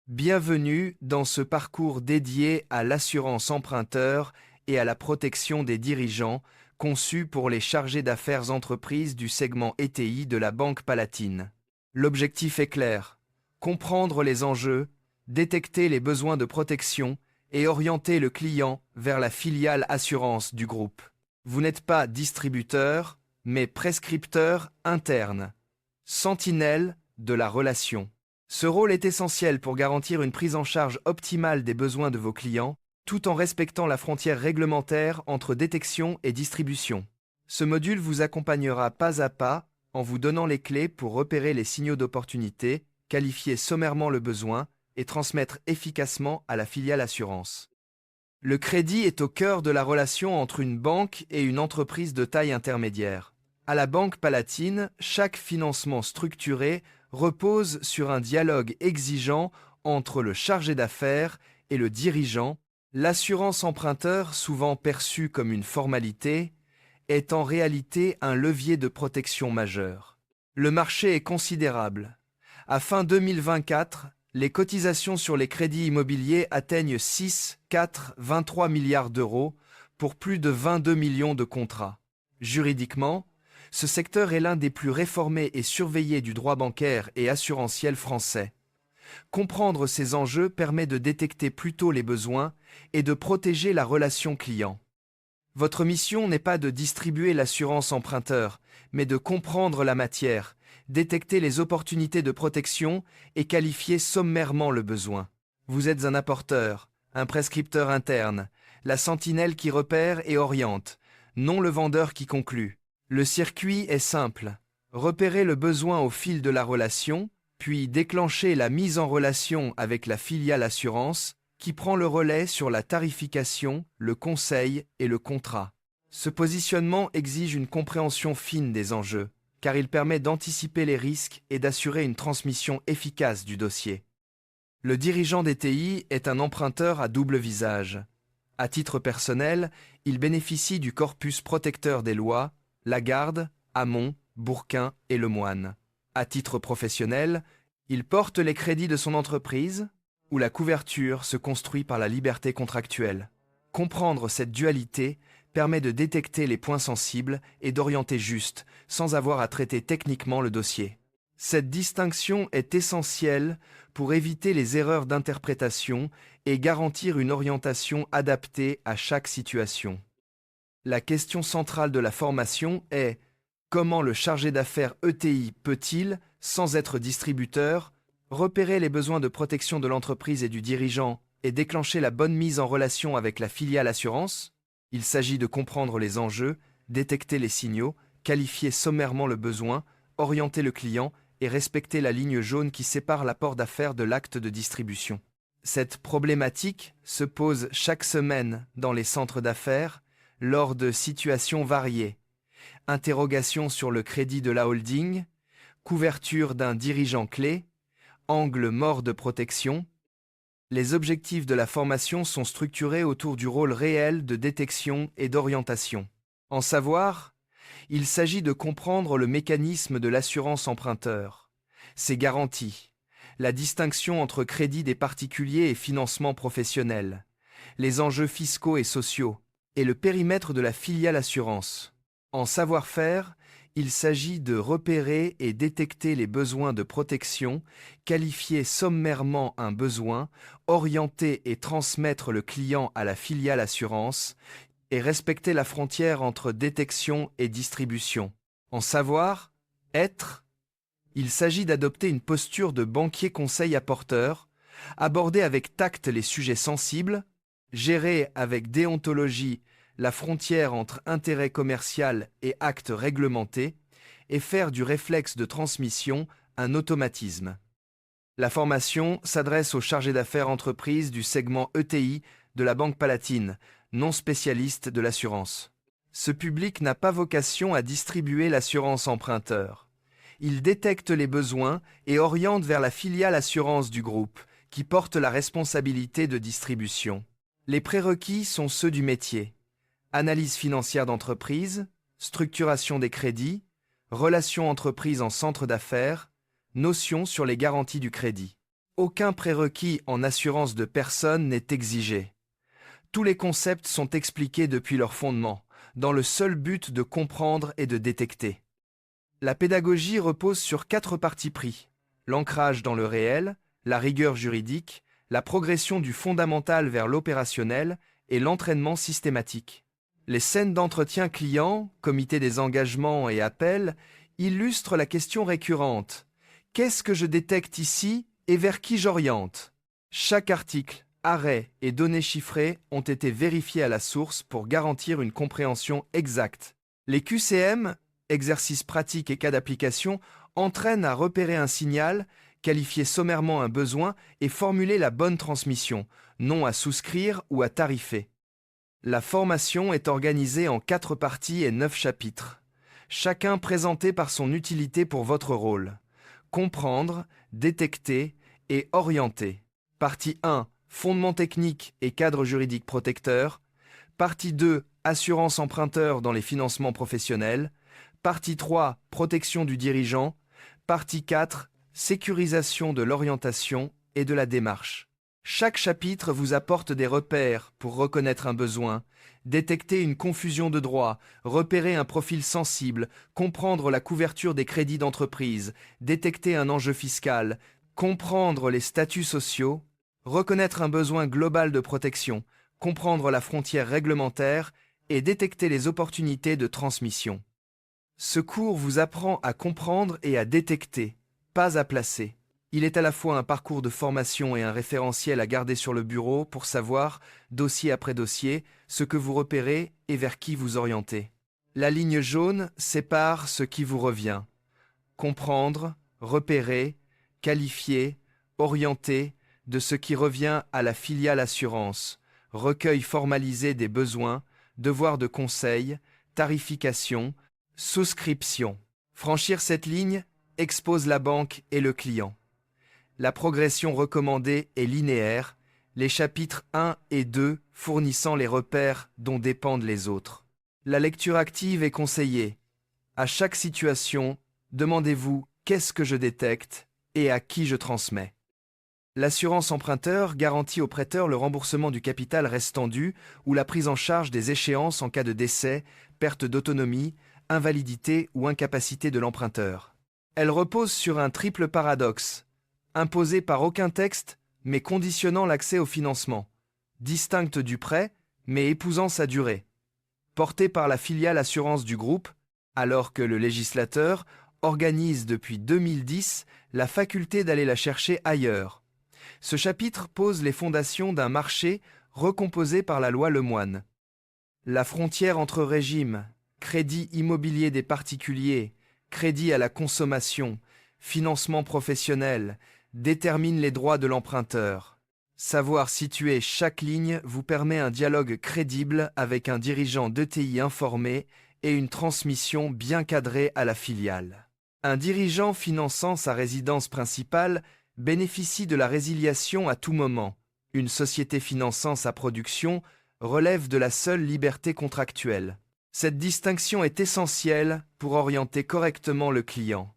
Bienvenue dans ce parcours dédié à l'assurance emprunteur et à la protection des dirigeants, conçu pour les chargés d'affaires entreprises du segment ETI de la Banque Palatine. L'objectif est clair: comprendre les enjeux, détecter les besoins de protection et orienter le client vers la filiale assurance du groupe. Vous n'êtes pas distributeur, mais prescripteur interne, sentinelle de la relation. Ce rôle est essentiel pour garantir une prise en charge optimale des besoins de vos clients, tout en respectant la frontière réglementaire entre détection et distribution. Ce module vous accompagnera pas à pas en vous donnant les clés pour repérer les signaux d'opportunité, qualifier sommairement le besoin et transmettre efficacement à la filiale assurance. Le crédit est au cœur de la relation entre une banque et une entreprise de taille intermédiaire. À la Banque Palatine, chaque financement structuré repose sur un dialogue exigeant entre le chargé d'affaires et le dirigeant. L'assurance emprunteur, souvent perçue comme une formalité, est en réalité un levier de protection majeur. Le marché est considérable. À fin 2024, les cotisations sur les crédits immobiliers atteignent 6,23 milliards d'euros pour plus de 22 millions de contrats. Juridiquement, ce secteur est l'un des plus réformés et surveillés du droit bancaire et assurantiel français. Comprendre ces enjeux permet de détecter plus tôt les besoins et de protéger la relation client. Votre mission n'est pas de distribuer l'assurance emprunteur, mais de comprendre la matière, détecter les opportunités de protection et qualifier sommairement le besoin. Vous êtes un apporteur, un prescripteur interne, la sentinelle qui repère et oriente, non le vendeur qui conclut. Le circuit est simple: repérer le besoin au fil de la relation, puis déclencher la mise en relation avec la filiale assurance, qui prend le relais sur la tarification, le conseil et le contrat. Ce positionnement exige une compréhension fine des enjeux, car il permet d'anticiper les risques et d'assurer une transmission efficace du dossier. Le dirigeant d'ETI est un emprunteur à double visage. À titre personnel, il bénéficie du corpus protecteur des lois, Lagarde, Hamon, Bourquin et Lemoine. À titre professionnel, il porte les crédits de son entreprise, où la couverture se construit par la liberté contractuelle. Comprendre cette dualité permet de détecter les points sensibles et d'orienter juste, sans avoir à traiter techniquement le dossier. Cette distinction est essentielle pour éviter les erreurs d'interprétation et garantir une orientation adaptée à chaque situation. La question centrale de la formation est: comment le chargé d'affaires ETI peut-il, sans être distributeur, repérer les besoins de protection de l'entreprise et du dirigeant et déclencher la bonne mise en relation avec la filiale assurance? Il s'agit de comprendre les enjeux, détecter les signaux, qualifier sommairement le besoin, orienter le client et respecter la ligne jaune qui sépare l'apport d'affaires de l'acte de distribution. Cette problématique se pose chaque semaine dans les centres d'affaires lors de situations variées: interrogation sur le crédit de la holding, couverture d'un dirigeant clé, angle mort de protection. Les objectifs de la formation sont structurés autour du rôle réel de détection et d'orientation. En savoir, il s'agit de comprendre le mécanisme de l'assurance emprunteur, ses garanties, la distinction entre crédit des particuliers et financement professionnel, les enjeux fiscaux et sociaux, et le périmètre de la filiale assurance. En savoir-faire, il s'agit de repérer et détecter les besoins de protection, qualifier sommairement un besoin, orienter et transmettre le client à la filiale assurance, et respecter la frontière entre détection et distribution. En savoir, être, il s'agit d'adopter une posture de banquier conseil apporteur, aborder avec tact les sujets sensibles, gérer avec déontologie la frontière entre intérêt commercial et acte réglementé, et faire du réflexe de transmission un automatisme. La formation s'adresse aux chargés d'affaires entreprises du segment ETI de la Banque Palatine, non spécialistes de l'assurance. Ce public n'a pas vocation à distribuer l'assurance emprunteur. Il détecte les besoins et oriente vers la filiale assurance du groupe, qui porte la responsabilité de distribution. Les prérequis sont ceux du métier: analyse financière d'entreprise, structuration des crédits, relations entreprises en centre d'affaires, notions sur les garanties du crédit. Aucun prérequis en assurance de personne n'est exigé. Tous les concepts sont expliqués depuis leur fondement, dans le seul but de comprendre et de détecter. La pédagogie repose sur 4 partis pris: l'ancrage dans le réel, la rigueur juridique, la progression du fondamental vers l'opérationnel et l'entraînement systématique. Les scènes d'entretien client, comité des engagements et appels illustrent la question récurrente: qu'est-ce que je détecte ici et vers qui j'oriente? Chaque article, arrêt et données chiffrées ont été vérifiés à la source pour garantir une compréhension exacte. Les QCM, exercices pratiques et cas d'application, entraînent à repérer un signal, qualifier sommairement un besoin et formuler la bonne transmission, non à souscrire ou à tarifer. La formation est organisée en 4 parties et 9 chapitres, chacun présenté par son utilité pour votre rôle: comprendre, détecter et orienter. Partie 1, fondements techniques et cadre juridique protecteur. Partie 2, assurance emprunteur dans les financements professionnels. Partie 3, protection du dirigeant. Partie 4, sécurisation de l'orientation et de la démarche. Chaque chapitre vous apporte des repères pour reconnaître un besoin, détecter une confusion de droit, repérer un profil sensible, comprendre la couverture des crédits d'entreprise, détecter un enjeu fiscal, comprendre les statuts sociaux, reconnaître un besoin global de protection, comprendre la frontière réglementaire et détecter les opportunités de transmission. Ce cours vous apprend à comprendre et à détecter, pas à placer. Il est à la fois un parcours de formation et un référentiel à garder sur le bureau pour savoir, dossier après dossier, ce que vous repérez et vers qui vous orientez. La ligne jaune sépare ce qui vous revient: comprendre, repérer, qualifier, orienter, de ce qui revient à la filiale assurance, recueil formalisé des besoins, devoir de conseil, tarification, souscription. Franchir cette ligne expose la banque et le client. La progression recommandée est linéaire, les chapitres 1 et 2 fournissant les repères dont dépendent les autres. La lecture active est conseillée. À chaque situation, demandez-vous: qu'est-ce que je détecte et à qui je transmets? L'assurance emprunteur garantit au prêteur le remboursement du capital restant dû ou la prise en charge des échéances en cas de décès, perte d'autonomie, invalidité ou incapacité de l'emprunteur. Elle repose sur un triple paradoxe: imposée par aucun texte, mais conditionnant l'accès au financement; distincte du prêt, mais épousant sa durée; portée par la filiale assurance du groupe, alors que le législateur organise depuis 2010 la faculté d'aller la chercher ailleurs. Ce chapitre pose les fondations d'un marché recomposé par la loi Lemoine. La frontière entre régimes, crédit immobilier des particuliers, crédit à la consommation, financement professionnel, détermine les droits de l'emprunteur. Savoir situer chaque ligne vous permet un dialogue crédible avec un dirigeant d'ETI informé et une transmission bien cadrée à la filiale. Un dirigeant finançant sa résidence principale bénéficie de la résiliation à tout moment. Une société finançant sa production relève de la seule liberté contractuelle. Cette distinction est essentielle pour orienter correctement le client.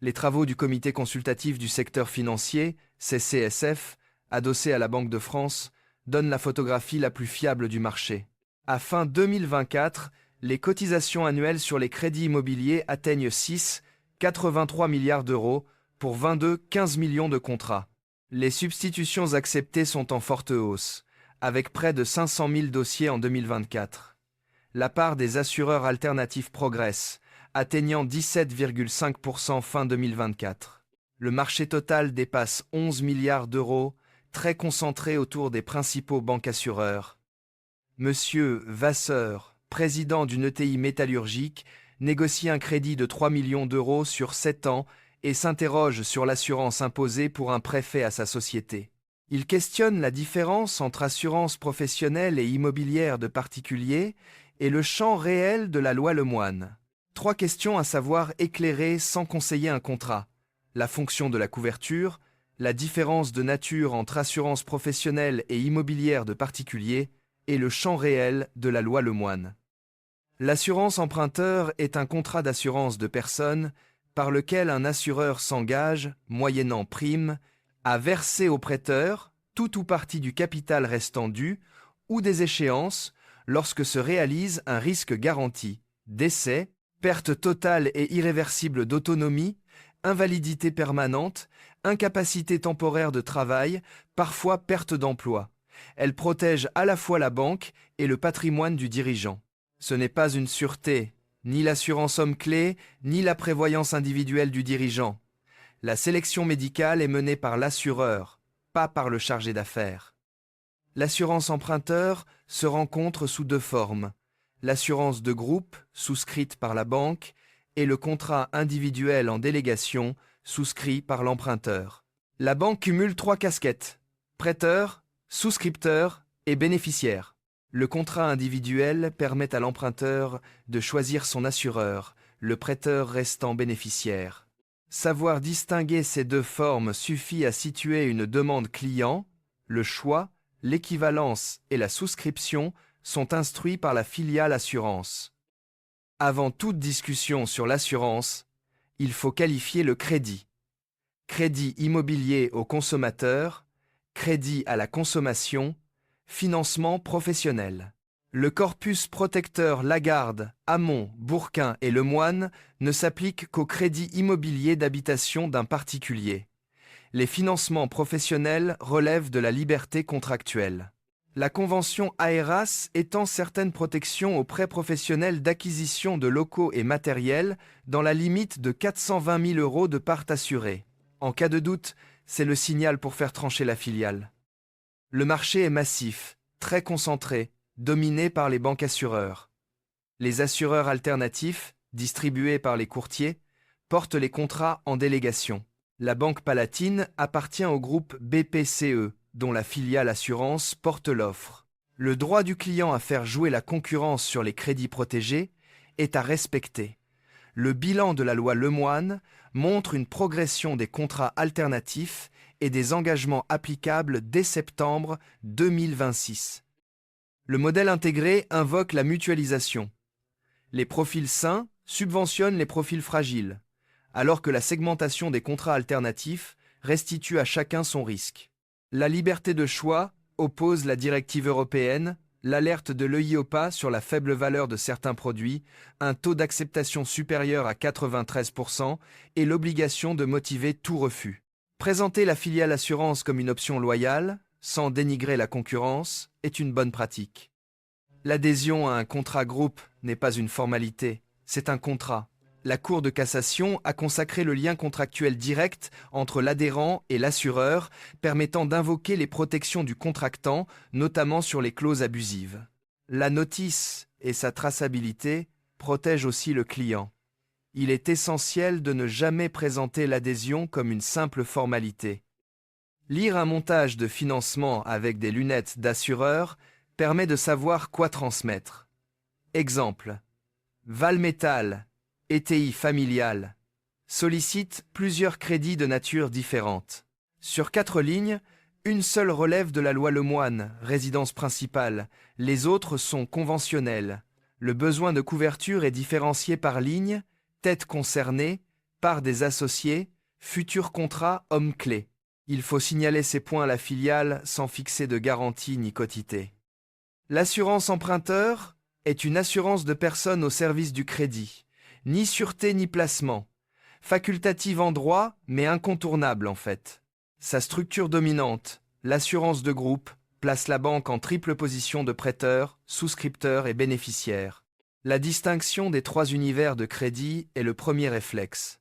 Les travaux du Comité consultatif du secteur financier, CCSF, adossé à la Banque de France, donnent la photographie la plus fiable du marché. À fin 2024, les cotisations annuelles sur les crédits immobiliers atteignent 6,83 milliards d'euros pour 22,15 millions de contrats. Les substitutions acceptées sont en forte hausse, avec près de 500 000 dossiers en 2024. La part des assureurs alternatifs progresse, atteignant 17,5% fin 2024. Le marché total dépasse 11 milliards d'euros, très concentré autour des principaux bancassureurs. Monsieur Vasseur, président d'une ETI métallurgique, négocie un crédit de 3 millions d'euros sur 7 ans et s'interroge sur l'assurance imposée pour un préfet à sa société. Il questionne la différence entre assurance professionnelle et immobilière de particuliers et le champ réel de la loi Lemoine. 3 questions à savoir éclairer sans conseiller un contrat: la fonction de la couverture, la différence de nature entre assurance professionnelle et immobilière de particuliers et le champ réel de la loi Lemoine. L'assurance emprunteur est un contrat d'assurance de personnes par lequel un assureur s'engage, moyennant prime, à verser au prêteur tout ou partie du capital restant dû ou des échéances lorsque se réalise un risque garanti, décès, perte totale et irréversible d'autonomie, invalidité permanente, incapacité temporaire de travail, parfois perte d'emploi. Elle protège à la fois la banque et le patrimoine du dirigeant. Ce n'est pas une sûreté, ni l'assurance homme-clé, ni la prévoyance individuelle du dirigeant. La sélection médicale est menée par l'assureur, pas par le chargé d'affaires. L'assurance emprunteur se rencontre sous deux formes: l'assurance de groupe, souscrite par la banque, et le contrat individuel en délégation, souscrit par l'emprunteur. La banque cumule trois casquettes: prêteur, souscripteur et bénéficiaire. Le contrat individuel permet à l'emprunteur de choisir son assureur, le prêteur restant bénéficiaire. Savoir distinguer ces deux formes suffit à situer une demande client. Le choix, l'équivalence et la souscription sont instruits par la filiale assurance. Avant toute discussion sur l'assurance, il faut qualifier le crédit. Crédit immobilier au consommateur, crédit à la consommation, financement professionnel. Le corpus protecteur Lagarde, Hamon, Bourquin et Lemoine ne s'applique qu'au crédit immobilier d'habitation d'un particulier. Les financements professionnels relèvent de la liberté contractuelle. La convention AERAS étend certaines protections aux prêts professionnels d'acquisition de locaux et matériels dans la limite de 420 000 € de part assurée. En cas de doute, c'est le signal pour faire trancher la filiale. Le marché est massif, très concentré, dominé par les banques assureurs. Les assureurs alternatifs, distribués par les courtiers, portent les contrats en délégation. La Banque Palatine appartient au groupe BPCE, dont la filiale assurance porte l'offre. Le droit du client à faire jouer la concurrence sur les crédits protégés est à respecter. Le bilan de la loi Lemoine montre une progression des contrats alternatifs et des engagements applicables dès septembre 2026. Le modèle intégré invoque la mutualisation. Les profils sains subventionnent les profils fragiles, alors que la segmentation des contrats alternatifs restitue à chacun son risque. La liberté de choix oppose la directive européenne, l'alerte de l'EIOPA sur la faible valeur de certains produits, un taux d'acceptation supérieur à 93% et l'obligation de motiver tout refus. Présenter la filiale assurance comme une option loyale, sans dénigrer la concurrence, est une bonne pratique. L'adhésion à un contrat groupe n'est pas une formalité, c'est un contrat. La Cour de cassation a consacré le lien contractuel direct entre l'adhérent et l'assureur, permettant d'invoquer les protections du contractant, notamment sur les clauses abusives. La notice et sa traçabilité protègent aussi le client. Il est essentiel de ne jamais présenter l'adhésion comme une simple formalité. Lire un montage de financement avec des lunettes d'assureur permet de savoir quoi transmettre. Exemple: Valmetal, ETI familial, sollicite plusieurs crédits de nature différente. Sur 4 lignes, une seule relève de la loi Lemoine, résidence principale, les autres sont conventionnelles. Le besoin de couverture est différencié par ligne, tête concernée, part des associés, futur contrat homme-clé. Il faut signaler ces points à la filiale sans fixer de garantie ni quotité. L'assurance emprunteur est une assurance de personnes au service du crédit. Ni sûreté ni placement. Facultative en droit, mais incontournable en fait. Sa structure dominante, l'assurance de groupe, place la banque en triple position de prêteur, souscripteur et bénéficiaire. La distinction des trois univers de crédit est le premier réflexe.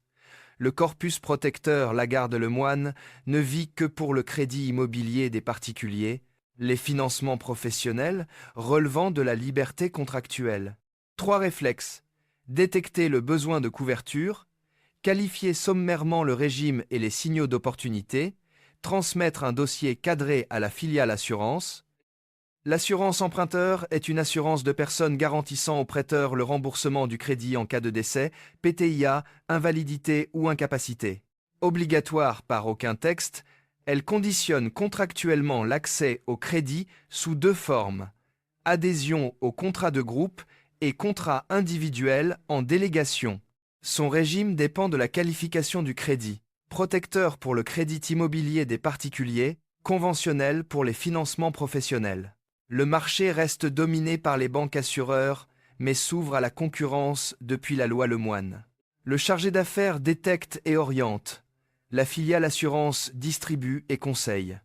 Le corpus protecteur Lagarde Lemoine ne vit que pour le crédit immobilier des particuliers, les financements professionnels relevant de la liberté contractuelle. 3 réflexes: détecter le besoin de couverture, qualifier sommairement le régime et les signaux d'opportunité, transmettre un dossier cadré à la filiale assurance. L'assurance emprunteur est une assurance de personnes garantissant au prêteur le remboursement du crédit en cas de décès, PTIA, invalidité ou incapacité. Obligatoire par aucun texte, elle conditionne contractuellement l'accès au crédit sous 2 formes: adhésion au contrat de groupe et contrat individuel en délégation. Son régime dépend de la qualification du crédit. protecteur pour le crédit immobilier des particuliers, conventionnel pour les financements professionnels. Le marché reste dominé par les banques assureurs, mais s'ouvre à la concurrence depuis la loi Lemoine. Le chargé d'affaires détecte et oriente. La filiale assurance distribue et conseille.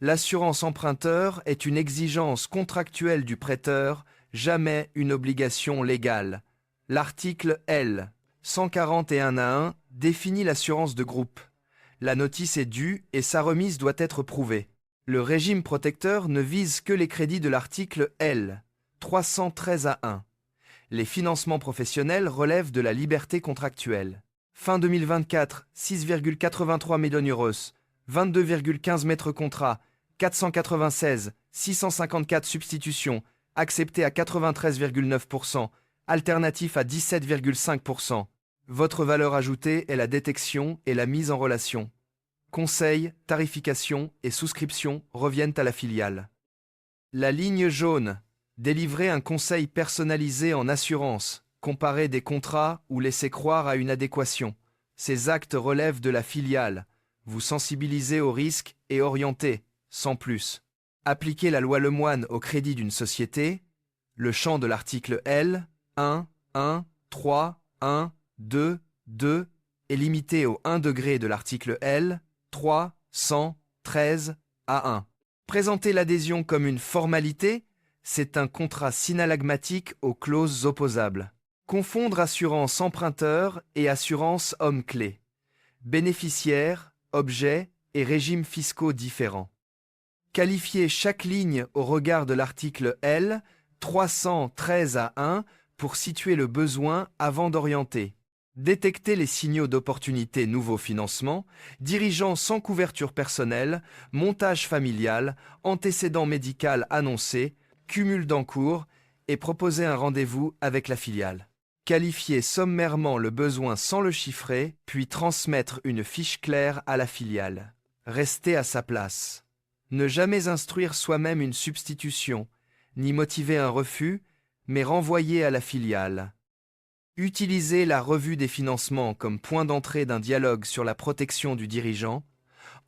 L'assurance emprunteur est une exigence contractuelle du prêteur, jamais une obligation légale. L'article L. 141-1 définit l'assurance de groupe. La notice est due et sa remise doit être prouvée. Le régime protecteur ne vise que les crédits de l'article L. 313-1. Les financements professionnels relèvent de la liberté contractuelle. Fin 2024, 6,83 millions euros, 22,15 mètres contrats, 496, 654 substitutions, acceptées à 93,9%, alternatif à 17,5%. Votre valeur ajoutée est la détection et la mise en relation. Conseils, tarification et souscription reviennent à la filiale. La ligne jaune. Délivrer un conseil personnalisé en assurance, comparer des contrats ou laisser croire à une adéquation. Ces actes relèvent de la filiale. Vous sensibilisez au risque et orientez, sans plus. Appliquer la loi Lemoine au crédit d'une société. Le champ de l'article L. 1, 1, 3, 1, 2, 2 est limité au 1 degré de l'article L. 3, 113 A1. Présenter l'adhésion comme une formalité, c'est un contrat synalagmatique aux clauses opposables. Confondre assurance emprunteur et assurance homme-clé. Bénéficiaires, objets et régimes fiscaux différents. Qualifier chaque ligne au regard de l'article L. 313-1 pour situer le besoin avant d'orienter. Détecter les signaux d'opportunité nouveau financement, dirigeant sans couverture personnelle, montage familial, antécédent médical annoncé, cumul d'encours et proposer un rendez-vous avec la filiale. Qualifier sommairement le besoin sans le chiffrer, puis transmettre une fiche claire à la filiale. Rester à sa place. Ne jamais instruire soi-même une substitution, ni motiver un refus, mais renvoyer à la filiale. Utiliser la revue des financements comme point d'entrée d'un dialogue sur la protection du dirigeant,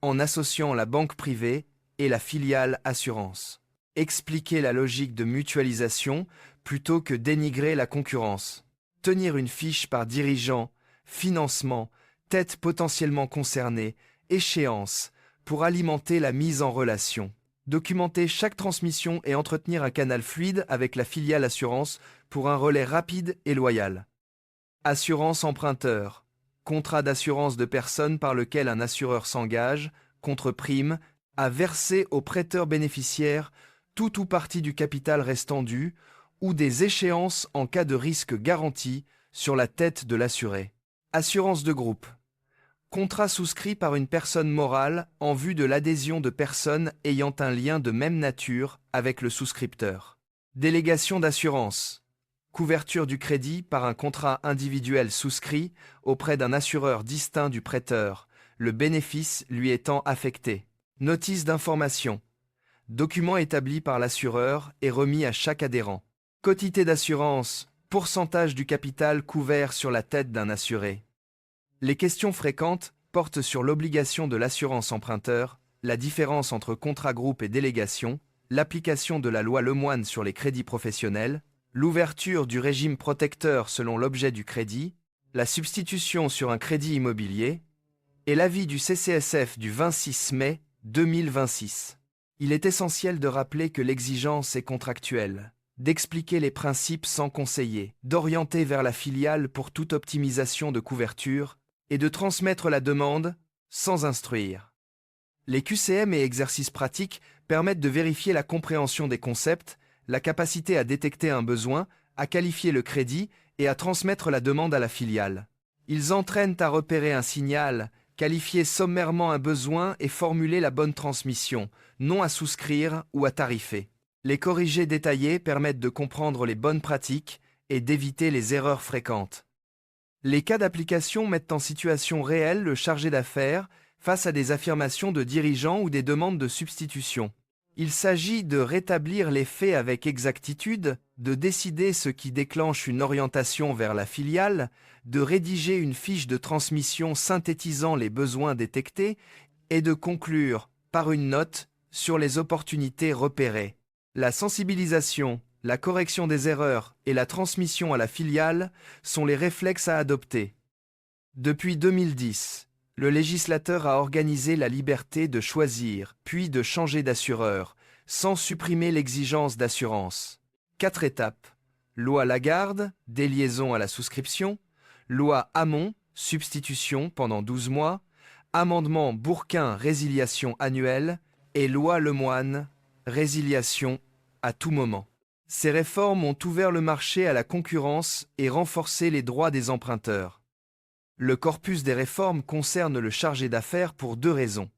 en associant la banque privée et la filiale assurance. Expliquer la logique de mutualisation plutôt que dénigrer la concurrence. Tenir une fiche par dirigeant, financement, tête potentiellement concernée, échéance, pour alimenter la mise en relation. Documenter chaque transmission et entretenir un canal fluide avec la filiale assurance pour un relais rapide et loyal. Assurance emprunteur. Contrat d'assurance de personne par lequel un assureur s'engage, contre prime, à verser au prêteur bénéficiaire tout ou partie du capital restant dû ou des échéances en cas de risque garanti sur la tête de l'assuré. Assurance de groupe. Contrat souscrit par une personne morale en vue de l'adhésion de personnes ayant un lien de même nature avec le souscripteur. Délégation d'assurance. Couverture du crédit par un contrat individuel souscrit auprès d'un assureur distinct du prêteur, le bénéfice lui étant affecté. Notice d'information. Document établi par l'assureur et remis à chaque adhérent. Quotité d'assurance, pourcentage du capital couvert sur la tête d'un assuré. Les questions fréquentes portent sur l'obligation de l'assurance emprunteur, la différence entre contrat groupe et délégation, l'application de la loi Lemoine sur les crédits professionnels, l'ouverture du régime protecteur selon l'objet du crédit, la substitution sur un crédit immobilier et l'avis du CCSF du 26 mai 2026. Il est essentiel de rappeler que l'exigence est contractuelle, d'expliquer les principes sans conseiller, d'orienter vers la filiale pour toute optimisation de couverture et de transmettre la demande sans instruire. Les QCM et exercices pratiques permettent de vérifier la compréhension des concepts, la capacité à détecter un besoin, à qualifier le crédit et à transmettre la demande à la filiale. Ils entraînent à repérer un signal, qualifier sommairement un besoin et formuler la bonne transmission, non à souscrire ou à tarifer. Les corrigés détaillés permettent de comprendre les bonnes pratiques et d'éviter les erreurs fréquentes. Les cas d'application mettent en situation réelle le chargé d'affaires face à des affirmations de dirigeants ou des demandes de substitution. Il s'agit de rétablir les faits avec exactitude, de décider ce qui déclenche une orientation vers la filiale, de rédiger une fiche de transmission synthétisant les besoins détectés et de conclure par une note sur les opportunités repérées. La sensibilisation, la correction des erreurs et la transmission à la filiale sont les réflexes à adopter. Depuis 2010, le législateur a organisé la liberté de choisir, puis de changer d'assureur, sans supprimer l'exigence d'assurance. 4 étapes. Loi Lagarde, déliaison à la souscription. Loi Hamon, substitution pendant 12 mois. Amendement Bourquin, résiliation annuelle. Et loi Lemoine, résiliation à tout moment. Ces réformes ont ouvert le marché à la concurrence et renforcé les droits des emprunteurs. Le corpus des réformes concerne le chargé d'affaires pour 2 raisons.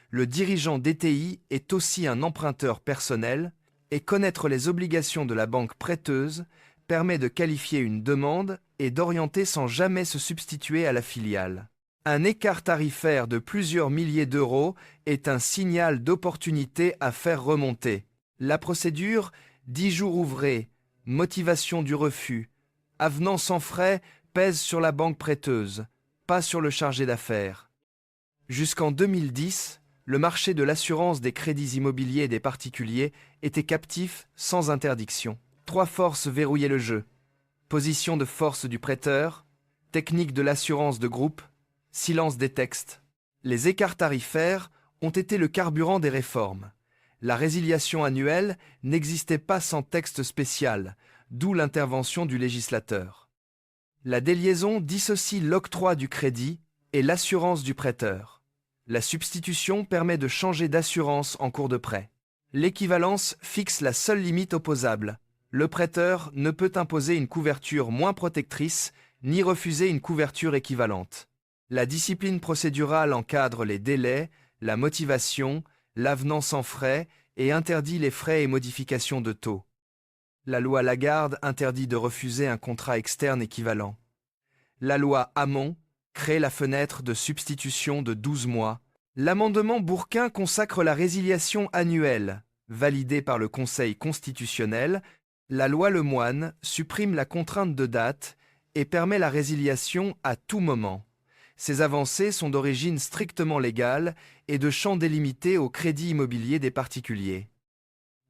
Le dirigeant DTI est aussi un emprunteur personnel et connaître les obligations de la banque prêteuse permet de qualifier une demande et d'orienter sans jamais se substituer à la filiale. Un écart tarifaire de plusieurs milliers d'euros est un signal d'opportunité à faire remonter. La procédure, 10 jours ouvrés, motivation du refus, avenant sans frais pèse sur la banque prêteuse, pas sur le chargé d'affaires. Jusqu'en 2010, le marché de l'assurance des crédits immobiliers des particuliers était captif sans interdiction. 3 forces verrouillaient le jeu. Position de force du prêteur, technique de l'assurance de groupe, silence des textes. Les écarts tarifaires ont été le carburant des réformes. La résiliation annuelle n'existait pas sans texte spécial, d'où l'intervention du législateur. La déliaison dissocie l'octroi du crédit et l'assurance du prêteur. La substitution permet de changer d'assurance en cours de prêt. L'équivalence fixe la seule limite opposable. Le prêteur ne peut imposer une couverture moins protectrice ni refuser une couverture équivalente. La discipline procédurale encadre les délais, la motivation, l'avenant sans frais et interdit les frais et modifications de taux. La loi Lagarde interdit de refuser un contrat externe équivalent. La loi Hamon crée la fenêtre de substitution de 12 mois. L'amendement Bourquin consacre la résiliation annuelle, validée par le Conseil constitutionnel. La loi Lemoine supprime la contrainte de date et permet la résiliation à tout moment. Ces avancées sont d'origine strictement légale et de champ délimité au crédit immobilier des particuliers.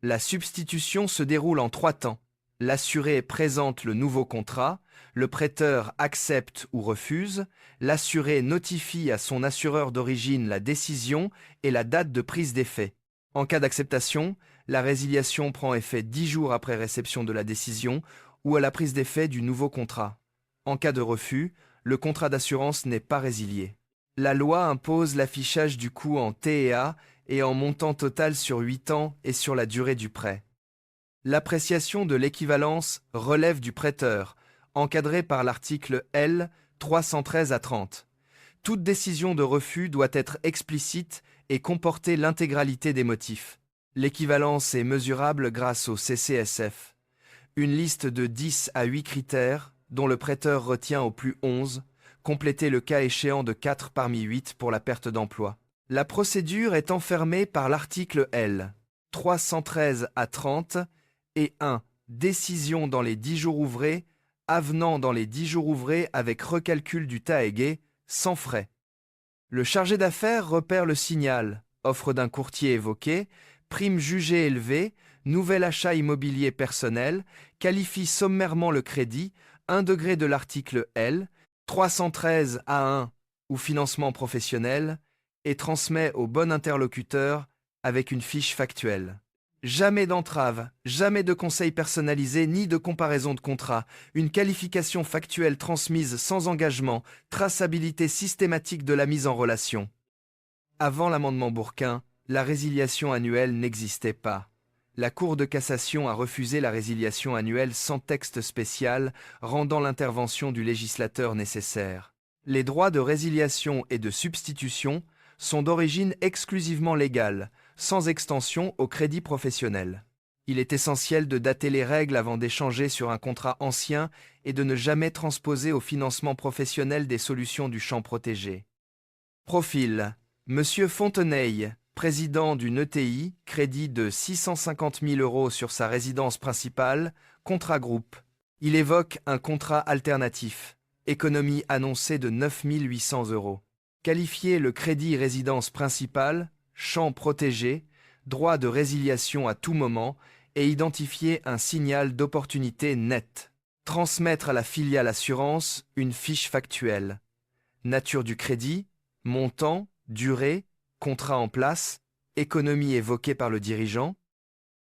La substitution se déroule en 3 temps. L'assuré présente le nouveau contrat, le prêteur accepte ou refuse, l'assuré notifie à son assureur d'origine la décision et la date de prise d'effet. En cas d'acceptation, la résiliation prend effet 10 jours après réception de la décision ou à la prise d'effet du nouveau contrat. En cas de refus, le contrat d'assurance n'est pas résilié. La loi impose l'affichage du coût en TEA et en montant total sur 8 ans et sur la durée du prêt. L'appréciation de l'équivalence relève du prêteur, encadré par l'article L. 313-30. Toute décision de refus doit être explicite et comporter l'intégralité des motifs. L'équivalence est mesurable grâce au CCSF. Une liste de 10 à 8 critères, dont le prêteur retient au plus 11, compléter le cas échéant de 4 parmi 8 pour la perte d'emploi. La procédure est enfermée par l'article L. 313-30 et 1. Décision dans les 10 jours ouvrés, avenant dans les 10 jours ouvrés avec recalcul du TAEG, sans frais. Le chargé d'affaires repère le signal, offre d'un courtier évoqué, prime jugée élevée, nouvel achat immobilier personnel, qualifie sommairement le crédit, 1 degré de l'article L. 313-1 ou financement professionnel, et transmet au bon interlocuteur avec une fiche factuelle. Jamais d'entrave, jamais de conseil personnalisé ni de comparaison de contrat, une qualification factuelle transmise sans engagement, traçabilité systématique de la mise en relation. Avant l'amendement Bourquin, la résiliation annuelle n'existait pas. La Cour de cassation a refusé la résiliation annuelle sans texte spécial, rendant l'intervention du législateur nécessaire. Les droits de résiliation et de substitution sont d'origine exclusivement légale, sans extension au crédit professionnel. Il est essentiel de dater les règles avant d'échanger sur un contrat ancien et de ne jamais transposer au financement professionnel des solutions du champ protégé. Profil: Monsieur Fonteneille, président d'une ETI, crédit de 650 000 € sur sa résidence principale, contrat groupe. Il évoque un contrat alternatif, économie annoncée de 9 800 €. Qualifier le crédit résidence principale, champ protégé, droit de résiliation à tout moment et identifier un signal d'opportunité net. Transmettre à la filiale assurance une fiche factuelle. Nature du crédit, montant, durée, contrat en place, économie évoquée par le dirigeant.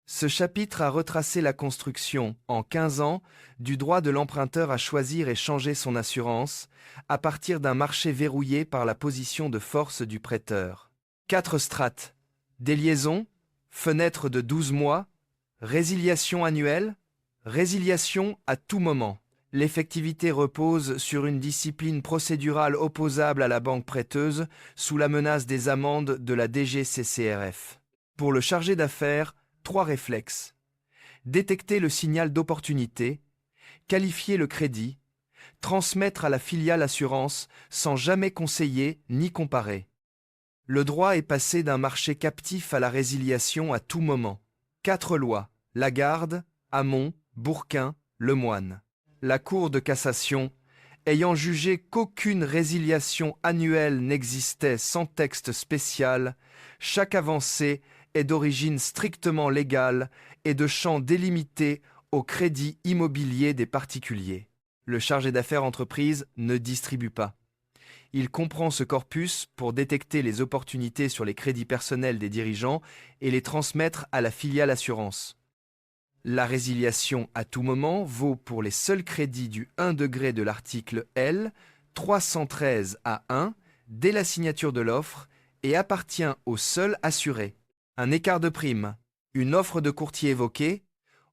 Ce chapitre a retracé la construction, en 15 ans, du droit de l'emprunteur à choisir et changer son assurance, à partir d'un marché verrouillé par la position de force du prêteur. 4 strates. Déliaison, fenêtre de 12 mois, résiliation annuelle, résiliation à tout moment. L'effectivité repose sur une discipline procédurale opposable à la banque prêteuse sous la menace des amendes de la DGCCRF. Pour le chargé d'affaires, 3 réflexes. Détecter le signal d'opportunité, qualifier le crédit, transmettre à la filiale assurance sans jamais conseiller ni comparer. Le droit est passé d'un marché captif à la résiliation à tout moment. 4 lois, Lagarde, Hamon, Bourquin, Lemoine. La Cour de cassation, ayant jugé qu'aucune résiliation annuelle n'existait sans texte spécial, chaque avancée est d'origine strictement légale et de champ délimité au crédit immobilier des particuliers. Le chargé d'affaires entreprise ne distribue pas. Il comprend ce corpus pour détecter les opportunités sur les crédits personnels des dirigeants et les transmettre à la filiale assurance. La résiliation à tout moment vaut pour les seuls crédits du 1 degré de l'article L. 313-A1 dès la signature de l'offre et appartient au seul assuré. Un écart de prime, une offre de courtier évoquée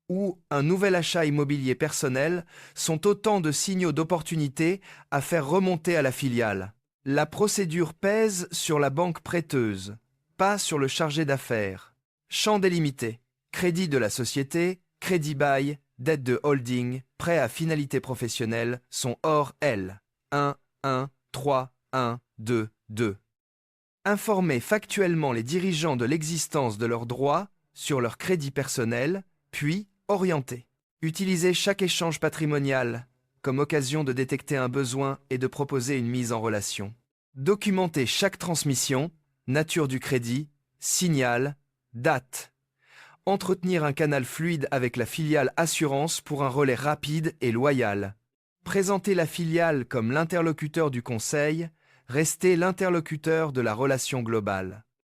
ou un nouvel achat immobilier personnel sont autant de signaux d'opportunité à faire remonter à la filiale. La procédure pèse sur la banque prêteuse, pas sur le chargé d'affaires. Champ délimité. Crédit de la société, crédit bail, dette de holding, prêt à finalité professionnelle sont hors L. 1, 1, 3, 1, 2, 2. Informer factuellement les dirigeants de l'existence de leurs droits sur leur crédit personnel, puis orienter. Utiliser chaque échange patrimonial comme occasion de détecter un besoin et de proposer une mise en relation. Documenter chaque transmission, nature du crédit, signal, date. Entretenir un canal fluide avec la filiale assurance pour un relais rapide et loyal. Présenter la filiale comme l'interlocuteur du conseil, rester l'interlocuteur de la relation globale.